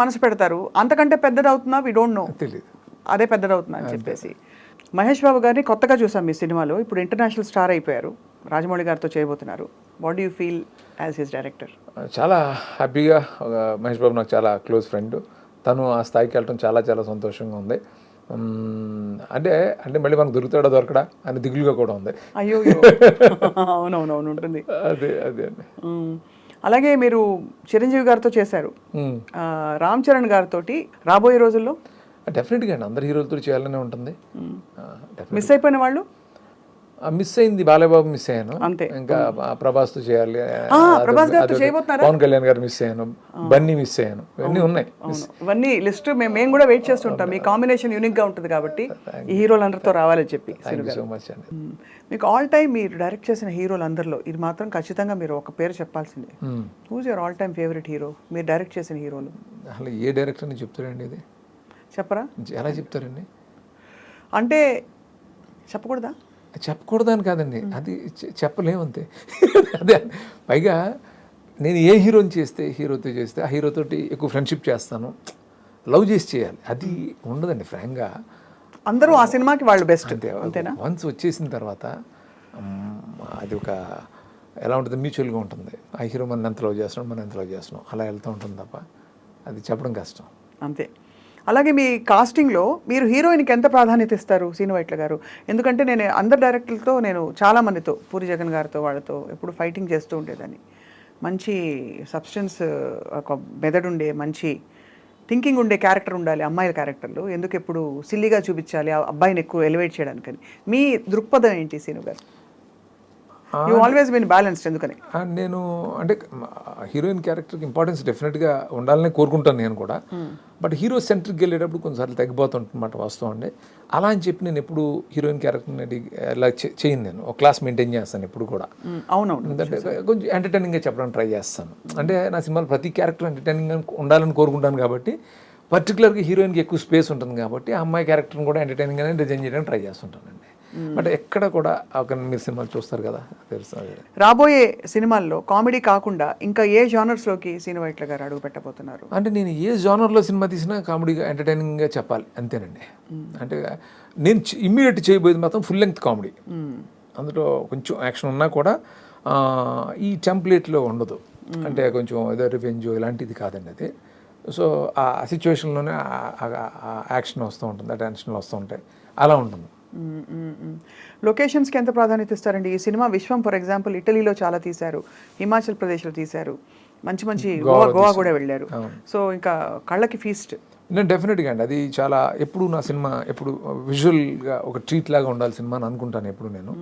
మనసు పెడతారు. అంతకంటే పెద్దదవుతుందా వి డోంట్ నో, తెలియదు. అదే పెద్దదవుతుందా అని చెప్పేసి. మహేష్ బాబు గారిని కొత్తగా చూసాం మీ సినిమాలో. ఇప్పుడు ఇంటర్నేషనల్ స్టార్ అయిపోయారు, రాజమౌళి గారితో చేయబోతున్నారు. What do you feel as his director? చాలా హ్యాపీగా. మహేష్ బాబు నాకు చాలా క్లోజ్ ఫ్రెండ్. తను ఆ స్థాయికి వెళ్ళటం చాలా చాలా సంతోషంగా ఉంది. అంటే అంటే మళ్ళీ మనకు దొరుకుతాడా దొరకడా అని దిగులుగా కూడా ఉంది. అయ్యో అవునవునవును ఉంటుంది. అదే అదే అండి. అలాగే మీరు చిరంజీవి గారితో చేశారు, రామ్ చరణ్ గారితో రాబోయే రోజుల్లో డెఫినెట్గా అండి అందరు హీరోలతో చేయాలనే ఉంటుంది. మిస్ అయిపోయిన వాళ్ళు? మిస్ అయింది బాలయ్యబాబు, మిస్ అయ్యాను. అంతే. ఇంకా ప్రభాస్తో చేయాలి, ప్రభాస్ గారితో చేయబోతున్నారా? పవన్ కళ్యాణ్ గారు మిస్ అయ్యాను, బన్నీ మిస్ అయ్యాను, ఇవన్నీ ఉన్నాయి. ఇవన్నీ లిస్ట్ మేము కూడా వెయిట్ చేస్తుంటాం. మీ కాంబినేషన్ యూనిక్ గా ఉంటుంది కాబట్టి ఈ హీరోలందరితో రావాలని చెప్పి. థ్యాంక్ యూ సో మచ్ అండి. మీకు ఆల్ టైమ్ మీరు డైరెక్ట్ చేసిన హీరోలందరిలో ఇది మాత్రం ఖచ్చితంగా మీరు ఒక పేరు చెప్పాల్సిందే. Who's your all time favourite hero మీరు డైరెక్ట్ చేసిన హీరోలు? అసలు ఏ డైరెక్టర్ అని చెప్తారండి ఇది? చెప్పరా? ఎలా చెప్తారండి? అంటే చెప్పకూడదా? చెప్పకూడదని కాదండి, అది చెప్పలేము అంతే. అదే పైగా నేను ఏ హీరోని చేస్తే హీరోతో చేస్తే ఆ హీరోతోటి ఎక్కువ ఫ్రెండ్షిప్ చేస్తాను, లవ్ చేసి చేయాలి, అది ఉండదండి ఫ్రాంక్గా. అందరూ ఆ సినిమాకి వాళ్ళు బెస్ట్ అంతేనా? వన్స్ వచ్చేసిన తర్వాత అది ఒక ఎలా ఉంటుంది, మ్యూచువల్గా ఉంటుంది. ఆ హీరో మనం ఎంత లవ్ చేస్తున్నాం, మనం ఎంత లవ్ చేస్తున్నాం, అలా వెళ్తూ ఉంటుంది తప్ప అది చెప్పడం కష్టం. అంతే. అలాగే మీ కాస్టింగ్లో మీరు హీరోయిన్కి ఎంత ప్రాధాన్యత ఇస్తారు శ్రీను వైట్ల గారు? ఎందుకంటే నేను అందరు డైరెక్టర్లతో, నేను చాలామందితో, పూరి జగన్ గారితో వాళ్ళతో ఎప్పుడు ఫైటింగ్ చేస్తూ ఉండేదాన్ని. మంచి సబ్స్టెన్స్, ఒక మెదడుండే మంచి థింకింగ్ ఉండే క్యారెక్టర్ ఉండాలి అమ్మాయిల క్యారెక్టర్లు. ఎందుకు ఎప్పుడు సిల్లీగా చూపించాలి ఆ అబ్బాయిని ఎక్కువ ఎలివేట్ చేయడానికని. మీ దృక్పథం ఏంటి శ్రీను గారు? యూ ఆల్వేస్ బీన్ బ్యాలెన్స్డ్ ఎందుకని? నేను అంటే హీరోయిన్ క్యారెక్టర్కి ఇంపార్టెన్స్ డెఫినెట్గా ఉండాలని కోరుకుంటాను నేను కూడా. బట్ హీరో సెంట్రిక్కి వెళ్ళేటప్పుడు కొన్నిసార్లు తగ్గిపోతుంటన్నమాట వాస్తవం అండి. అలా అని చెప్పి నేను ఎప్పుడు హీరోయిన్ క్యారెక్టర్ని ఇలా చేయను. నేను ఒక క్లాస్ మెయింటైన్ చేస్తాను ఎప్పుడు కూడా. అవునవును. ఎందుకంటే కొంచెం ఎంటర్టైనింగ్గా చెప్పడానికి ట్రై చేస్తాను. అంటే నా సినిమాలో ప్రతి క్యారెక్టర్ ఎంటర్టైనింగ్గా ఉండాలని కోరుకుంటాను కాబట్టి, పర్టికులర్గా హీరోయిన్కి ఎక్కువ స్పేస్ ఉంటుంది కాబట్టి ఆ అమ్మాయి క్యారెక్టర్ని కూడా ఎంటర్టైనింగ్గానే డిజైన్ చేయడానికి ట్రై చేస్తుంటానండి. బట్ ఎక్కడ కూడా ఒక మీరు సినిమాలు చూస్తారు కదా తెలుస్తుంది. రాబోయే సినిమాల్లో కామెడీ కాకుండా ఇంకా ఏ జానర్స్లోకి శ్రీను వైట్ల గారు అడుగు పెట్టబోతున్నారు? అంటే నేను ఏ జానర్లో సినిమా తీసినా కామెడీగా ఎంటర్టైనింగ్గా చెప్పాలి అంతేనండి. అంటే నేను ఇమ్మీడియట్ చేయబోయేది మాత్రం ఫుల్ లెంగ్త్ కామెడీ. అందులో కొంచెం యాక్షన్ ఉన్నా కూడా ఈ టెంప్లేట్లో ఉండదు. అంటే కొంచెం ఏదో రివెంజ్ ఇలాంటిది కాదండి అది. సో ఆ సిచ్యువేషన్లోనే యాక్షన్ వస్తూ ఉంటుంది, ఆ టెన్షన్లు వస్తూ ఉంటాయి, అలా ఉంటుంది. లొకేషన్స్కి ఎంత ప్రాధాన్యత ఇస్తారండి? ఈ సినిమా విశ్వం ఫర్ ఎగ్జాంపుల్ ఇటలీలో చాలా తీశారు, హిమాచల్ ప్రదేశ్లో తీశారు, మంచి మంచి గోవా కూడా వెళ్ళారు. సో ఇంకా కళ్ళకి ఫీస్ట్. నేను డెఫినెట్గా అండి అది చాలా ఎప్పుడు నా సినిమా ఎప్పుడు విజువల్గా ఒక ట్రీట్ లాగా ఉండాలి సినిమా అని అనుకుంటాను ఎప్పుడు నేను.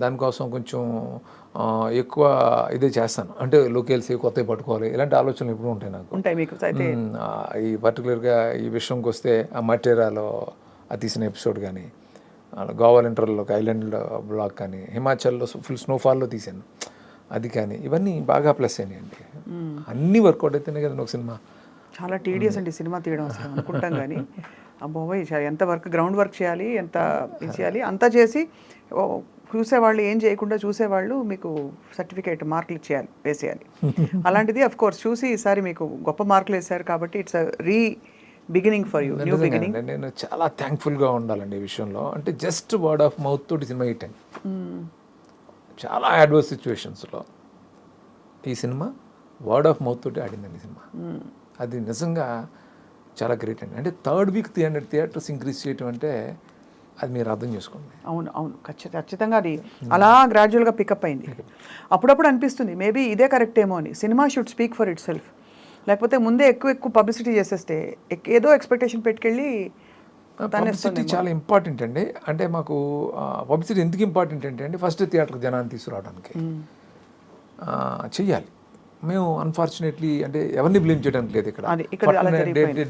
దానికోసం కొంచెం ఎక్కువ ఇదే చేస్తాను. అంటే లొకేల్స్ కొత్తవి పట్టుకోవాలి, ఇలాంటి ఆలోచనలు ఎప్పుడు ఉంటాయి నాకు. ఉంటాయి మీకు అయితే? ఈ పర్టికులర్గా ఈ విషయంకి వస్తే ఆ మటేరాలో తీసిన ఎపిసోడ్ కానీ, గోవా ఇంటర్లో ఐలాండ్ బ్లాక్ కానీ, హిమాచల్లో ఫుల్ స్నోఫాల్లో తీసాను అది కానీ, ఇవన్నీ బాగా ప్లస్ అయినాయండి. అన్నీ వర్కౌట్ అయితేనే కదా ఒక సినిమా. చాలా టీడియస్ అండి సినిమా తీయడం అసలు అనుకుంటాం కానీ అబ్బోయ్ ఎంత వర్క్, గ్రౌండ్ వర్క్ చేయాలి, ఎంత ఇది చేయాలి, అంతా చేసి చూసేవాళ్ళు ఏం చేయకుండా చూసేవాళ్ళు మీకు సర్టిఫికేట్ మార్కులు ఇచ్చేయాలి, వేసేయాలి. అలాంటిది అఫ్ కోర్స్ చూసి ఈసారి మీకు గొప్ప మార్కులు వేశారు కాబట్టి it's beginning for you, new beginning. నేను చాలా థ్యాంక్ఫుల్గా ఉండాలండి ఈ విషయంలో. అంటే జస్ట్ వర్డ్ ఆఫ్ మౌత్ తోటి సినిమా హిట్ అయింది. చాలా అడ్వర్స్ సిచ్యువేషన్స్లో ఈ సినిమా వర్డ్ ఆఫ్ మౌత్ తోటి ఆడిందండి సినిమా. అది నిజంగా చాలా గ్రేట్ అండి. అంటే థర్డ్ వీక్ 300 థియేటర్స్ ఇంక్రీజ్ చేయటం అంటే అది మీరు అర్థం చేసుకోండి. అవును అవును, ఖచ్చితంగా అది అలా గ్రాడ్యువల్గా పికప్ అయింది. అప్పుడప్పుడు అనిపిస్తుంది మేబీ ఇదే కరెక్ట్ ఏమో అని. Cinema should speak for it self. లేకపోతే ముందే ఎక్కువ పబ్లిసిటీ చేసేస్తే ఏదో ఎక్స్పెక్టేషన్ పెట్టుకెళ్ళి. పబ్లిసిటీ చాలా ఇంపార్టెంట్ అండి. అంటే మాకు పబ్లిసిటీ ఎందుకు ఇంపార్టెంట్ అంటే అండి, ఫస్ట్ థియేటర్కి జనాన్ని తీసుకురావడానికి చెయ్యాలి. మేము అన్ఫార్చునేట్లీ అంటే ఎవరిని బ్లేమ్ చేయడానికి లేదు ఇక్కడ.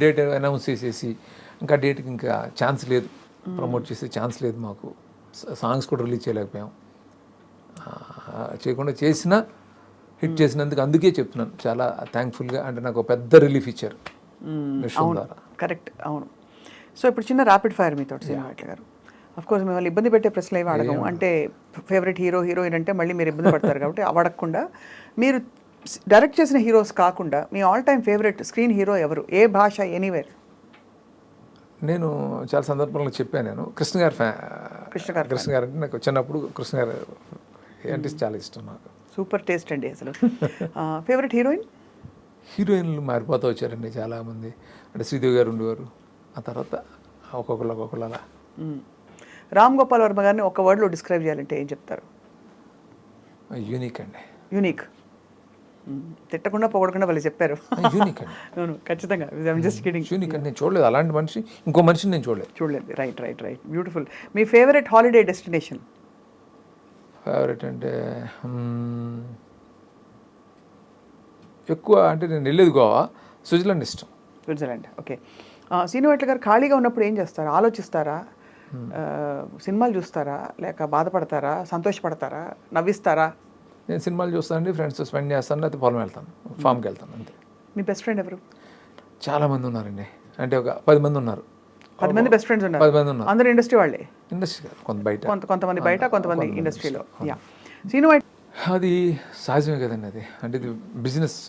డేట్ అనౌన్స్ చేసేసి ఇంకా డేట్కి ఇంకా ఛాన్స్ లేదు, ప్రమోట్ చేసే ఛాన్స్ లేదు మాకు. సాంగ్స్ కూడా రిలీజ్ చేయలేకపోయాం. చేయకుండా చేసినా హిట్ చేసినందుకు అందుకే చెప్తున్నాను చాలా థ్యాంక్ఫుల్గా. అంటే నాకు పెద్ద రిలీఫ్ ఇచ్చారు విషయం ద్వారా. కరెక్ట్, అవును. సో ఇప్పుడు చిన్న ర్యాపిడ్ ఫైర్ మీతో శ్రీను వైట్ల గారు. అఫ్ కోర్స్ మిమ్మల్ని ఇబ్బంది పెట్టే ప్రశ్నలు ఏమి అడగము. అంటే ఫేవరెట్ హీరో హీరోయిన్ అంటే మళ్ళీ మీరు ఇబ్బంది పడతారు కాబట్టి అవి అడగకుండా, మీరు డైరెక్ట్ చేసిన హీరోస్ కాకుండా మీ all time favourite screen hero ఎవరు, ఏ భాష, ఎనీవేర్? నేను చాలా సందర్భాల్లో చెప్పాను, నేను కృష్ణ గారి కృష్ణ గారు అంటే నాకు చిన్నప్పుడు కృష్ణ గారు అంటే చాలా ఇష్టం నాకు. సూపర్ టేస్ట్ అండి అసలు. Favourite heroine? హీరోయిన్లు మారిపోతూ వచ్చారండి చాలామంది. అంటే శ్రీదేవి గారు ఉండేవారు, ఆ తర్వాత ఒక్కొక్కరు అలా. రామ్ గోపాల్ వర్మ గారిని ఒక వర్డ్లో డిస్క్రైబ్ చేయాలంటే ఏం చెప్తారు? యూనిక్ అండి. యూనిక్. తిట్టకుండా పొగడకుండా వాళ్ళు చెప్పారు. యూనిక్ అండి. అవును, ఖచ్చితంగా. Just kidding. యూనిక్ అండి. నేను చూడలేదు అలాంటి మనిషి, ఇంకో మనిషిని నేను చూడలేదు. రైట్. బ్యూటిఫుల్. మీ ఫేవరెట్ హాలిడే డెస్టినేషన్? ఫేవరెట్ అంటే ఎక్కువ అంటే నేను వెళ్ళేది గోవా, స్విట్జర్లాండ్ ఇష్టం. స్విట్జర్లాండ్. ఓకే. సీను వైట్ల గారు ఖాళీగా ఉన్నప్పుడు ఏం చేస్తారు? ఆలోచిస్తారా, సినిమాలు చూస్తారా, లేక బాధపడతారా, సంతోషపడతారా, నవ్విస్తారా? నేను సినిమాలు చూస్తానండి, ఫ్రెండ్స్తో స్పెండ్ చేస్తాను, లేకపోతే పొలం వెళ్తాను, ఫామ్కి వెళ్తాను, అంతే. మీ బెస్ట్ ఫ్రెండ్ ఎవరు? చాలామంది ఉన్నారండి, అంటే ఒక 10 మంది ఉన్నారు. 10 మంది బెస్ట్ ఫ్రెండ్స్ ఉన్నారు? 10 మంది ఉన్నారు. అందరూ ఇండస్ట్రీ వాళ్ళే? ఇండస్ట్రీ కాదు, కొంతమంది బయట, కొంతమంది ఇండస్ట్రీలో. యా. సీను వైట్ అది సహజమే కదండి, అది అంటే ఇది బిజినెస్.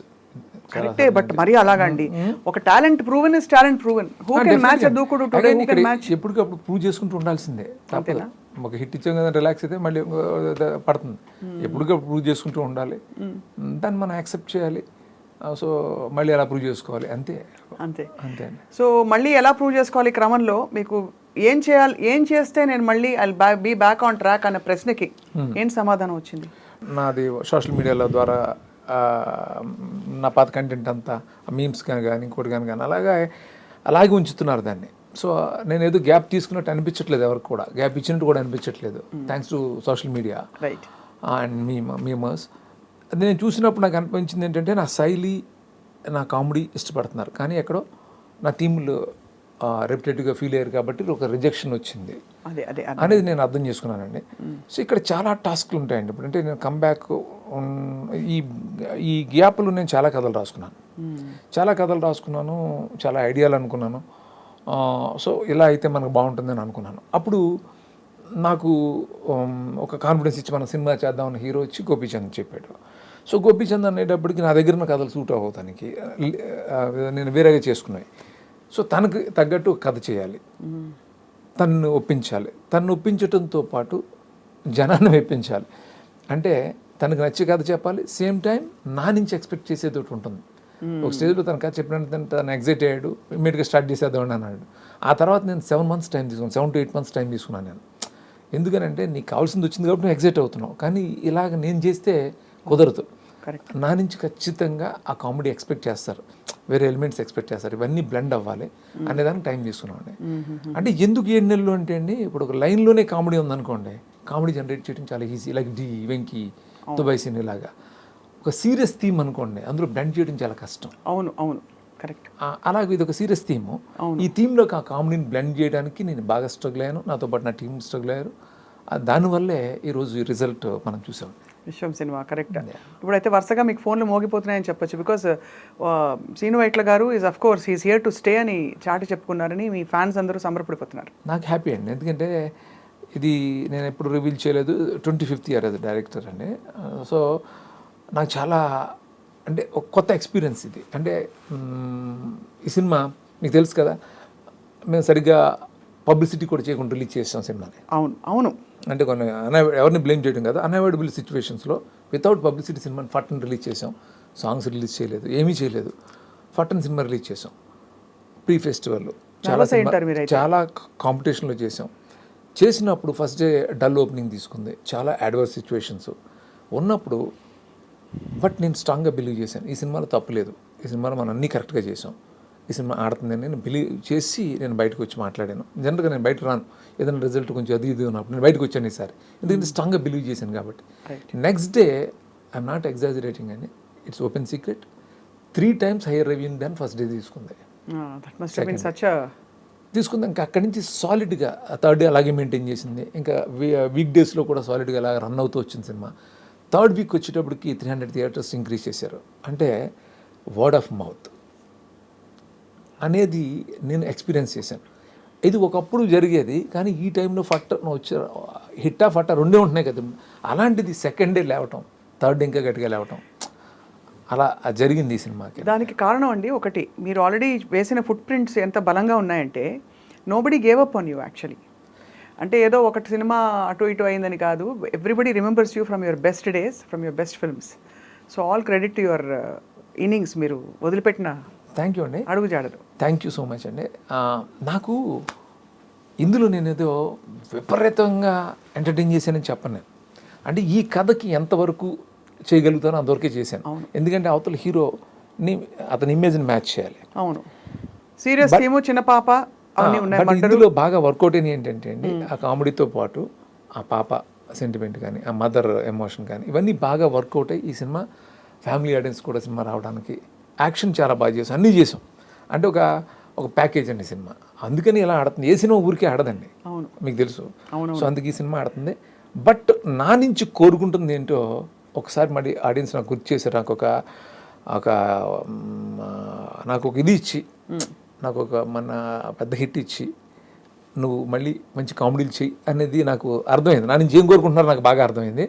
కరెక్టే, బట్ మరీ అలాగండి. ఒక talent proven is talent proven. Who can match దూకుడు టుడే, హూ కెన్ మ్యాచ్? ఎప్పటికప్పుడు ప్రూవ్ చేసుకుంటూ ఉండాల్సిందే. అంతేనా? ఒక హిట్ ఇచ్చాం కదా, రిలాక్స్ అయితే మళ్ళీ పడుతుంది. ఎప్పటికప్పుడు ప్రూవ్ చేసుకుంటూ ఉండాలి, దాన్ని మనం యాక్సెప్ట్ చేయాలి. సో మళ్ళీ ఎలా ప్రూవ్ చేసుకోవాలి, అంతే అంతే. అంతే. సో మళ్ళీ ఎలా ప్రూవ్ చేసుకోవాలి క్రమంలో మీకు ఏం చేయాలి, ఏం చేస్తే నేను మళ్ళీ I be back on track అనే ప్రశ్నకి ఏం సమాధానం వచ్చింది? నాది సోషల్ మీడియాల ద్వారా నా పాత కంటెంట్ అంతా మీమ్స్ కానీ ఇంకోటి కానీ అలాగే ఉంచుతున్నారు దాన్ని. సో నేను ఏదో గ్యాప్ తీసుకున్నట్టు అనిపించట్లేదు, ఎవరికి కూడా గ్యాప్ ఇచ్చినట్టు కూడా అనిపించట్లేదు, thanks to social media and memers. అది నేను చూసినప్పుడు నాకు అనిపించింది ఏంటంటే, నా శైలి, నా కామెడీ ఇష్టపడుతున్నారు, కానీ ఎక్కడో నా టీంలో రెప్యుటేటివ్గా ఫీల్ అయ్యారు కాబట్టి ఒక రిజెక్షన్ వచ్చింది అనేది నేను అర్థం చేసుకున్నానండి. సో ఇక్కడ చాలా టాస్క్లు ఉంటాయండి. ఇప్పుడు అంటే నేను కమ్బ్యాక్ ఈ గ్యాప్లో నేను చాలా కథలు రాసుకున్నాను, చాలా ఐడియాలు అనుకున్నాను. సో ఇలా అయితే మనకు బాగుంటుందని అనుకున్నాను. అప్పుడు నాకు ఒక కాన్ఫిడెన్స్ ఇచ్చి మనం సినిమా చేద్దామని హీరో వచ్చి గోపీచంద్ చెప్పాడు. సో గోపీచంద్ అనేటప్పటికి నా దగ్గర ఉన్న కథలు సూట్ అవ్వటానికి నేను వేరేగా చేసుకున్నాయి. సో తనకు తగ్గట్టు కథ చేయాలి, తను ఒప్పించడంతో పాటు జనాన్ని మెప్పించాలి. అంటే తనకు నచ్చే కథ చెప్పాలి, సేమ్ టైం నా నుంచి ఎక్స్పెక్ట్ చేసేది ఒకటి ఉంటుంది. ఒక స్టేజ్లో తన కథ చెప్పినట్టు తను ఎగ్జైట్ అయ్యాడు, ఇమ్మీడియట్గా స్టార్ట్ చేసేద్దామని అన్నాడు. ఆ తర్వాత నేను 7 months టైం తీసుకున్నాను, 7 to 8 months టైం తీసుకున్నాను నేను. ఎందుకనంటే నీకు కావాల్సింది వచ్చింది కాబట్టి నువ్వు ఎగ్జైట్ అవుతున్నావు, కానీ ఇలాగ నేను చేస్తే కుదరదు. నా నుంచి ఖచ్చితంగా ఆ కామెడీ ఎక్స్పెక్ట్ చేస్తారు, వేరే ఎలిమెంట్స్ ఎక్స్పెక్ట్ చేస్తారు, ఇవన్నీ బ్లెండ్ అవ్వాలి అనేదానికి టైం తీసుకున్నామండి. అంటే ఎందుకు 7 నెలలు అంటే అండి, ఇప్పుడు ఒక లైన్లోనే కామెడీ ఉందనుకోండి, కామెడీ జనరేట్ చేయడం చాలా easy, like the Venky, Dubai scene ఇలాగా. ఒక సీరియస్ థీమ్ అనుకోండి, అందులో బ్లెండ్ చేయడం చాలా కష్టం. అవును కరెక్ట్. అలాగే ఇది ఒక సీరియస్ థీమ్, ఈ థీమ్లో ఆ కామెడీని బ్లెండ్ చేయడానికి నేను బాగా స్ట్రగుల్ అయ్యాను, నాతో పాటు నా టీం స్ట్రగుల్ అయ్యారు. దానివల్లే ఈరోజు ఈ రిజల్ట్ మనం చూసాం. విశ్వం సినిమా కరెక్ట్. ఇప్పుడైతే వరుసగా మీకు ఫోన్లు మోగిపోతున్నాయని చెప్పొచ్చు, బికాస్ సీను వైట్ల గారు is of course he's here to stay అని చాటి చెప్పుకున్నారని మీ ఫ్యాన్స్ అందరూ సంబరపడిపోతున్నారు. నాకు హ్యాపీ అండి, ఎందుకంటే ఇది నేను ఎప్పుడు రివీల్ చేయలేదు, 25th year as డైరెక్టర్ అండి. సో నాకు చాలా అంటే ఒక కొత్త ఎక్స్పీరియన్స్ ఇది. అంటే ఈ సినిమా మీకు తెలుసు కదా, మేము సరిగ్గా పబ్లిసిటీ కూడా చేయకుండా రిలీజ్ చేసాం సినిమాని. అవును అంటే కొన్ని ఎవరిని బ్లేమ్ చేయడం కదా, అన్అవాయిడబుల్ సిచ్యువేషన్స్లో వితౌట్ పబ్లిసిటీ సినిమాని ఫట్టన్ రిలీజ్ చేసాం. సాంగ్స్ రిలీజ్ చేయలేదు, ఏమీ చేయలేదు, ఫట్టన్ సినిమా రిలీజ్ చేసాం. ప్రీ ఫెస్టివల్ చాలా కాంపిటీషన్లో చేసినప్పుడు ఫస్ట్ డే డల్ ఓపెనింగ్ తీసుకుంది, చాలా అడ్వర్స్ సిచ్యువేషన్స్ ఉన్నప్పుడు. బట్ నేను స్ట్రాంగ్గా బిలీవ్ చేశాను, ఈ సినిమాలో తప్పులేదు, ఈ సినిమాలో మనం అన్నీ కరెక్ట్గా చేసాం, ఈ సినిమా ఆడుతుందని నేను బిలీవ్ చేసి నేను బయటకు వచ్చి మాట్లాడాను. జనరల్గా నేను బయటకు రాను, ఏదైనా రిజల్ట్ కొంచెం అది ఉన్నప్పుడు నేను బయటకు వచ్చాను ఈసారి, ఎందుకంటే స్ట్రాంగ్గా బిలీవ్ చేశాను కాబట్టి. Next day I'm not exaggerating అండి, it's open secret, 3 times higher revenue than first day తీసుకుంది. తీసుకుంది ఇంకా అక్కడి నుంచి సాలిడ్గా 3rd day అలాగే మెయింటైన్ చేసింది. ఇంకా వీక్ డేస్లో కూడా సాలిడ్గా అలా రన్ అవుతూ వచ్చింది సినిమా. 3rd week వచ్చేటప్పటికి 300 theatres ఇంక్రీజ్ చేశారు. అంటే వర్డ్ ఆఫ్ మౌత్ అనేది నేను ఎక్స్పీరియన్స్ చేశాను. ఇది ఒకప్పుడు జరిగేది, కానీ ఈ టైంలో హిట్టా ఫట్టా రెండే ఉంటున్నాయి కదా, అలాంటిది 2nd day లేవటం, 3rd day ఇంకా గట్టిగా లేవటం, అలా జరిగింది ఈ సినిమాకి. దానికి కారణం అండి ఒకటి, మీరు ఆల్రెడీ వేసిన ఫుట్ ప్రింట్స్ ఎంత బలంగా ఉన్నాయంటే nobody gave up on you actually. అంటే ఏదో ఒకటి సినిమా అటు ఇటు అయిందని కాదు, everybody remembers you from your best days, from your best films. So all credit to your innings, మీరు వదిలిపెట్టిన థ్యాంక్ యూ అండి. అడుగుజాడదు. థ్యాంక్ యూ సో మచ్ అండి. నాకు ఇందులో నేను ఏదో విపరీతంగా ఎంటర్టైన్ చేశానని చెప్పను నేను. అంటే ఈ కథకి ఎంతవరకు చేయగలుగుతానో అంతవరకే చేశాను. ఎందుకంటే అవతల హీరోని అతని ఇమేజ్ని మ్యాచ్ చేయాలి. అవును, సీరియస్ థీము, చిన్న పాప అవన్నీ ఉన్నాయి. బట్ ఇందులో బాగా వర్కౌట్ అయినవి ఏంటంటే అండి, ఆ కామెడీతో పాటు ఆ పాప సెంటిమెంట్ కానీ, ఆ మదర్ ఎమోషన్ కానీ, ఇవన్నీ బాగా వర్కౌట్ అయ్యి ఈ సినిమా ఫ్యామిలీ ఆడియన్స్ కూడా సినిమా రావడానికి యాక్షన్ చాలా బాగా చేసాం, అన్నీ చేసాం. అంటే ఒక ప్యాకేజ్ అండి సినిమా. అందుకని ఇలా ఆడుతుంది. ఏ సినిమా ఊరికే ఆడదండి, మీకు తెలుసు. సో అందుకే ఈ సినిమా ఆడుతుంది. బట్ నా నుంచి కోరుకుంటుంది ఏంటో ఒకసారి మళ్ళీ ఆడియన్స్ నాకు గుర్తు చేశారు. నాకు ఒక ఇది ఇచ్చి, నాకు ఒక మన పెద్ద హిట్ ఇచ్చి, నువ్వు మళ్ళీ మంచి కామెడీలు చెయ్యి అనేది నాకు అర్థమైంది. నా నుంచి ఏం కోరుకుంటున్నారో నాకు బాగా అర్థమైంది.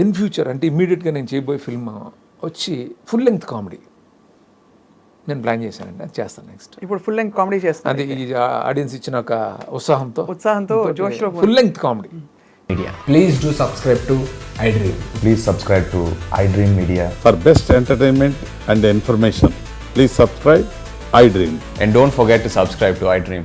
ఇన్ ఫ్యూచర్ అంటే ఇమ్మీడియట్గా నేను చేయబోయే ఫిల్మ్ వచ్చి ఫుల్ లెంగ్త్ కామెడీ నేను ప్లాన్ చేశానండి. అది చేస్తాను నెక్స్ట్. ఇప్పుడు ఫుల్ లెంగ్త్ కామెడీ చేస్తాను. అది ఈ ఆడియన్స్ ఇచ్చిన ఒక ఉత్సాహంతో జోష్లో full length comedy. Please do subscribe to iDream. Please subscribe to iDream Media. For best entertainment and information, please subscribe iDream. And don't forget to subscribe to iDream.